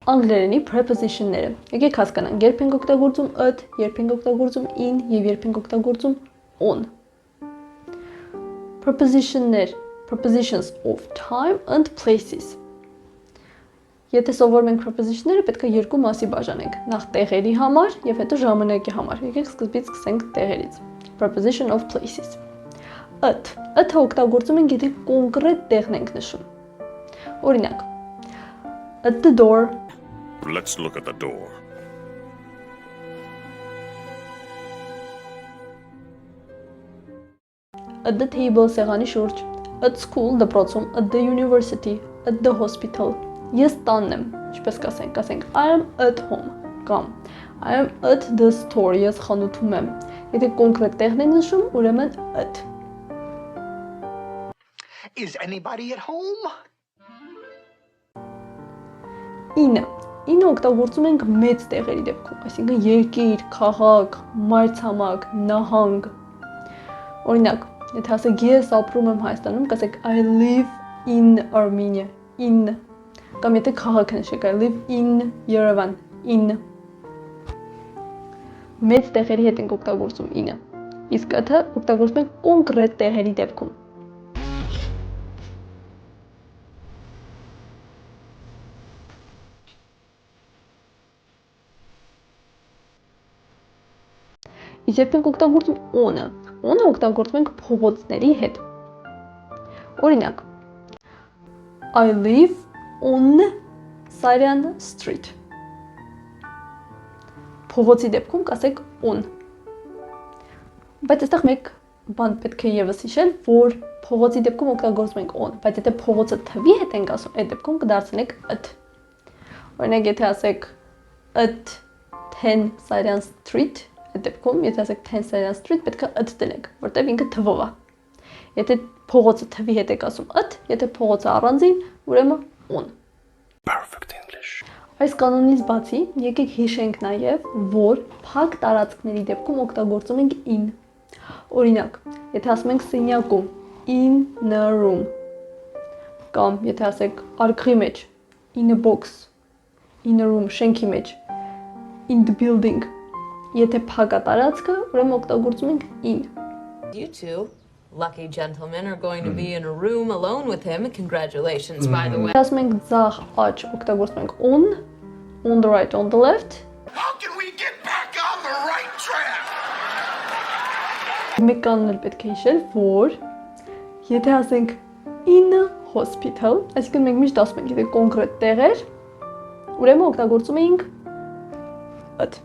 անգլերենի preposition-ները։ Եկեք հասկանանք, երբ ենք օգտագործում at, երբ ենք օգտագործում in եւ երբ ենք օգտագործում on։ Prepositions of time and places։ Եթե սովորում ենք preposition-ները, պետք է երկու մասի բաժանենք։ Նախ տեղերի համար եւ հետո ժամանակի համար։ Եկեք սկզբից սկսենք տեղերից։ Preposition of places։ At-ը օգտագործում ենք, եթե կոնկրետ տեղն ենք նշում։ Օրինակ, at the door. Let's look at the door. At the table, սեղանի շուրջ, at school, դպրոցում, at the university, at the hospital։ Ես տանն եմ, ինչպես կասենք, I am at home, կամ I am at the store, ես խանութում եմ։ Եթե կոնկրետ տեղն ենք նշում, ուրեմն at։ Is anybody at home? Ինը օգտագործում ենք մեծ տեղերի դեպքում, այսինքն երկիր, քաղաք, մայրցամաք, նահանգ։ Օրինակ, եթե ասեք ես ապրում եմ Հայաստանում, կասեք I live in Armenia, in։ Կամ եթե քաղաք նշեք I live in Yerevan, in։ Մեծ տեղերի հետ ենք օգտագործում ինը։ Իսկ at-ը օգտագործում ենք կոնկրետ տեղերի դեպքում։ Իսկ երբ ենք օգտագործում on-ը օգտագործում ենք փողոցների հետ։ Օրինակ, I live on Sarian Street։ Փողոցի դեպքում կասեք on։ Բայց այստեղ մեկ բան պետք է եւս հիշել, որ փողոցի դեպքում օգտագործում ենք on, բայց եթե փողոցը թվի հետ ենք ասում, այդ դեպքում կդարձնենք at։ Օրինակ, եթե ասեք at 10 Sarian Street, այդ դեպքում, եթե ասեք 10 Sarian Street, պետք է at դնենք, որտեղ ինքը թվով է։ Եթե փողոցը թվի հետ եք ասում at, եթե փողոցը առանձին, ուրեմն on։ Perfect English. Այս կանոնից բացի, եկեք հիշենք նաև, որ փակ տարածքների դեպքում օգտագործում ենք in։ Օրինակ, եթե ասում ենք սենյակում, in a room, կամ եթե ասեք արկղի մեջ, in a box, in a room, շենքի մեջ, in the building, եթե փակ է տարածքը, ուրեմն օգտագործում ենք in։ You two lucky gentlemen are going to be in a room alone with him. Congratulations, by the way. Ասում ենք ձախ աջ, օգտագործում ենք on the right, on the left։ How can we get back on the right track? Մեկ կանոն էլ պետք է հիշել, որ եթե ասենք in a hospital, այսինքն մենք միշտ ասում ենք, եթե կոնկրետ տեղեր, ուրեմն օգտագործում ենք at։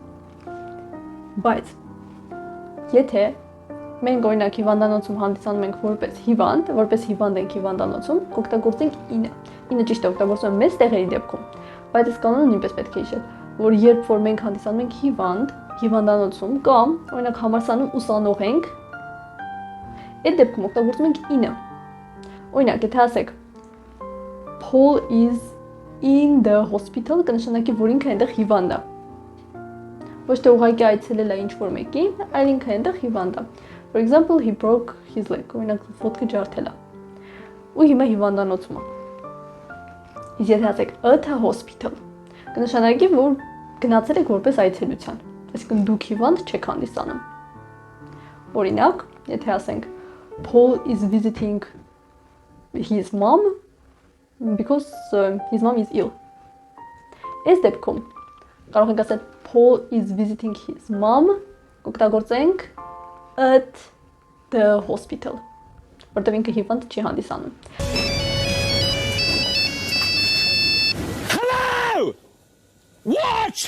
Բայց եթե մենք օրինակ հիվանդանոցում հանդիսանում ենք որպես հիվանդ ենք հիվանդանոցում, կօգտագործենք in-ը։ In-ը ճիշտ է օգտագործում ենք մեծ տեղերի դեպքում, բայց այս կանոնը նույնպես պետք է հիշել, որ երբ որ մենք հանդիսանում ենք հիվանդանոցում կամ օրինակ համալսարանում ուսանող ենք, այդ դեպքում օգտագործում ենք in-ը։ Օրինակ, եթե ասեք Paul is in the hospital, կնշանակի, որ ինքը այնտեղ հիվանդ է։ Ոչ թե ուղղակի այցելել է ինչ-որ մեկին, այլ ինքը այնտեղ հիվանդ է։ For example, he broke his leg, օրինակ ոտքը ջարդել է։ Ու հիմա հիվանդանոցում է։ Իսկ եթե ասեք at a hospital, կնշանակի, որ գնացել եք որպես այցելության, այսինքն դուք հիվանդ չեք հանդիսանում։ Օրինակ, եթե ասենք Paul is visiting his mom because his mom is ill։ Այս դեպքում կարող ենք ասել Paul is visiting his mom, օգտագործենք at the hospital, որտեղ ինքը հիվանդ չի հանդիսանում։ Hello! What?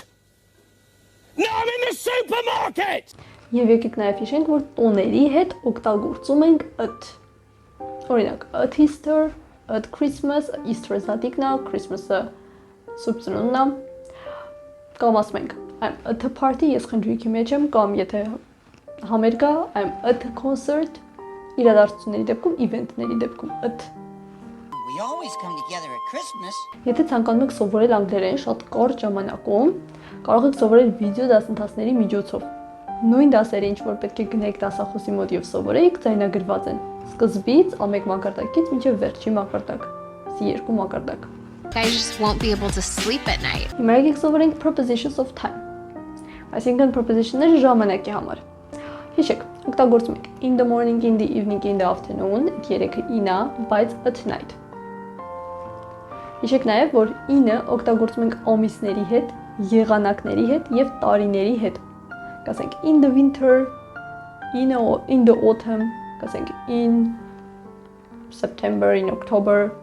No, I'm in the supermarket! Եվ եկեք նաև հիշենք, որ տոների հետ օգտագործում ենք at։ Օրինակ, at Easter, at Christmas, Easter-ը զատիկն է, Christmas-ը Սուրբ Ծնունդն է։ Կամ ասում ենք I'm at a party, ես խնջույքի մեջ եմ, կամ եթե համերգ է, I'm at a concert, իրադարձությունների դեպքում, event-ների դեպքում at։ We always come together at Christmas. Եթե ցանկանում եք սովորել անգլերեն շատ կարճ ժամանակում, կարող եք սովորել վիդեո դասընթացների միջոցով։ Նույն դասերը, ինչ որ պետք է գնեք դասախոսի մոտ եւ սովորեիք, ձայնագրված են։ Սկզբից ամեկ մակարդակից մինչև վերջի մակարդակ։ Սի երկու մակարդակ։ I just won't be able to sleep at night. Հիմա եկեք սովորենք prepositions of time։ Այսինքն preposition-ները ժամանակի համար։ Հիշեք, օգտագործում ենք in the morning, in the evening, in the afternoon, երեքը in-ա, բայց at night։ Հիշեք նաև, որ in-ը օգտագործում ենք ամիսների հետ, եղանակների հետ եւ տարիների հետ։ Կասենք in the winter, in the autumn, կասենք in September, in October,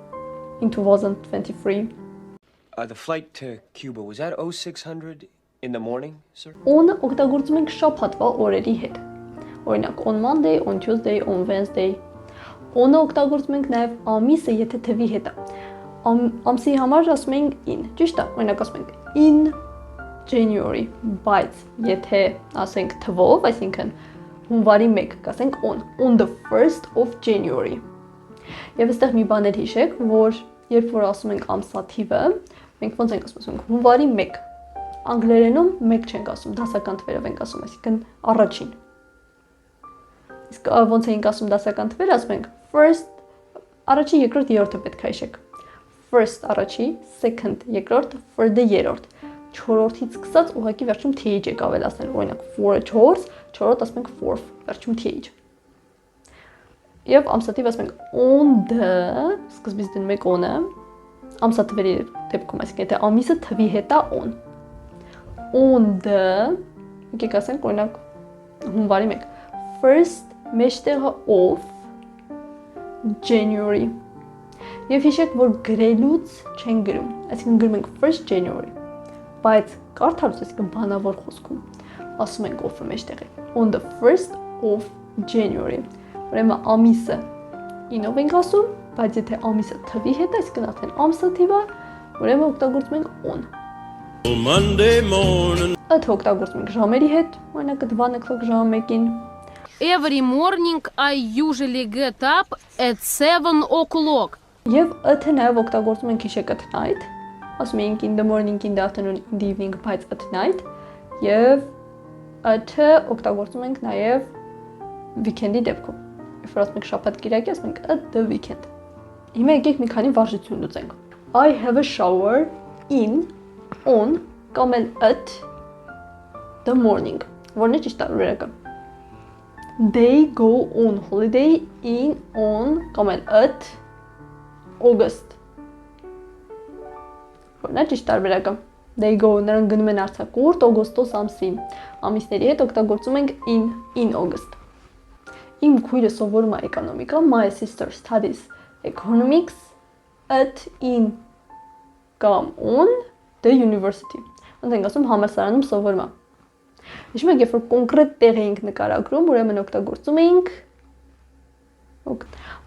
in 2023. The flight to Cuba, was that 0600 in the morning, sir? On օգտագործում ենք շաբաթվա օրերի հետ։ Օրինակ on Monday, on Tuesday, on Wednesday։ On-ը օգտագործում ենք նաև ամիսը, եթե թվի հետ է։ Ամսի համար ասում ենք in, ճիշտ է։ Օրինակ ասում ենք in January, բայց եթե ասենք թվով, այսինքն հունվարի 1, կասենք on the 1st of January։ Եվ այստեղ մի բան էլ հիշեք, որ երբ որ ասում ենք ամսաթիվը, մենք ոնց ենք ասում, հունվարի 1։ Անգլերենում 1 չենք ասում, դասական թվերով ենք ասում, այսինքն առաջին։ Իսկ ոնց ենք ասում դասական թվերը, ասում ենք first, առաջի, երկրորդ, երրորդը պետք է հիշեք։ First առաջի, second երկրորդ, third-ը երրորդ։ Չորրորդից սկսած ուղղակի վերջում th եք ավելացնել, օրինակ 4-ը 4, չորրորդ ասում ենք fourth, վերջում th։ Եվ ամսաթիվ ասում ենք on the, սկզբից դնում ենք on-ը, ամսաթվերի դեպքում, այսինքն եթե ամիսը թվի հետ է on the, եկեք ասենք օրինակ հունվարի 1, first մեջտեղը of January։ Եվ հիշեք, որ գրելուց չեն գրում, այսինքն գրում ենք first January, բայց կարդալուց, այսինքն բանավոր խոսքում, ասում ենք of-ը մեջտեղ է, on the 1st of January։ Ուրեմն ամիսը in-ով ենք ասում, բայց եթե ամիսը թվի հետ է, այսինքն արդեն ամսաթիվ է, ուրեմն օգտագործում ենք on։ Monday morning. Այդ օգտագործում ենք ժամերի հետ, օրինակ 1 o'clock ժամը 1-ին։ Every morning I usually get up at 7 o'clock. Եվ ըթը նաև օգտագործում ենք հիշեք at night, ասում ենք in the morning, in the afternoon, in the evening, բայց at night, եւ ըթը օգտագործում ենք նաև weekend-ի դեպքում։ If ասում ենք շաբաթ կիրակի, ասում ենք at the weekend։ Հիմա եկեք մի քանի վարժություն լուծենք։ I have a shower in, on, կամ էլ at the morning։ Որն է ճիշտ տարբերակը։ They go on holiday in, on, կամ էլ at August։ Որն է ճիշտ տարբերակը։ They go, նրանք գնում են արձակուրդ օգոստոս ամսին։ Ամիսների հետ օգտագործում ենք in August։ Իմ քույրը սովորում է էկոնոմիկա, my sister studies economics at in կամ on the university։ Ոնց ենք ասում համալսարանում սովորում է։ Հիշում եք, երբ որ կոնկրետ տեղ էինք նկարագրում, ուրեմն օգտագործում էինք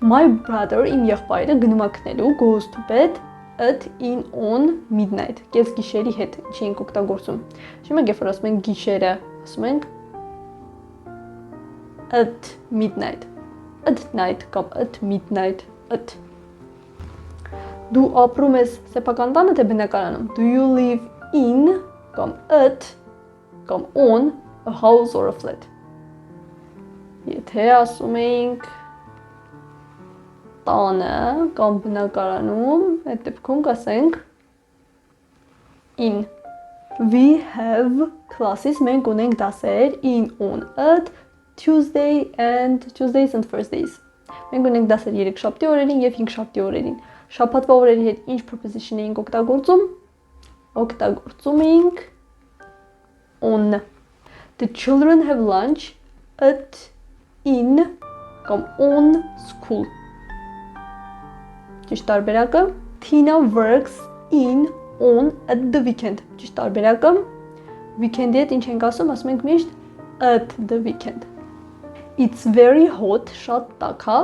my brother, իմ եղբայրը գնում է քնելու, goes to bed at in on midnight։ Կեսգիշերի հետ ինչ ենք օգտագործում։ Հիշում եք, երբ որ ասում ենք գիշերը, ասում ենք at midnight, at night կամ at midnight, at։ Դու ապրում ես սեփական տանը թե բնակարանում։ Do you live in կամ at կամ on a house or a flat։ Եթե ասում ենք տանը կամ բնակարանում, այդ դեպքում կասենք in։ We have classes, մենք ունենք դասեր in, on, at Tuesdays and Thursdays։ Մենք ունենք դասեր 3 շաբթի օրերին եւ 5 շաբթի օրերին։ Շաբաթվա օրերի հետ ինչ preposition էինք օգտագործում։ Օգտագործում էինք on։ The children have lunch at in կամ on school։ Ճիշտ տարբերակը Tina works in on at the weekend։ Ճիշտ տարբերակը weekend-ի հետ ինչ ենք ասում, ասում ենք միշտ at the weekend։ It's very hot, շատ տաք է,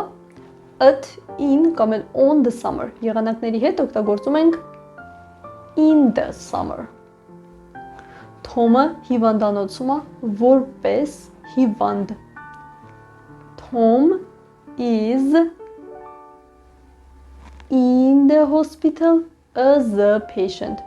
at in կամ էլ on the summer։ Եղանակների հետ օգտագործում ենք in the summer։ Թոմը հիվանդանոցում է որպես հիվանդ։ Tom is in the hospital as a patient։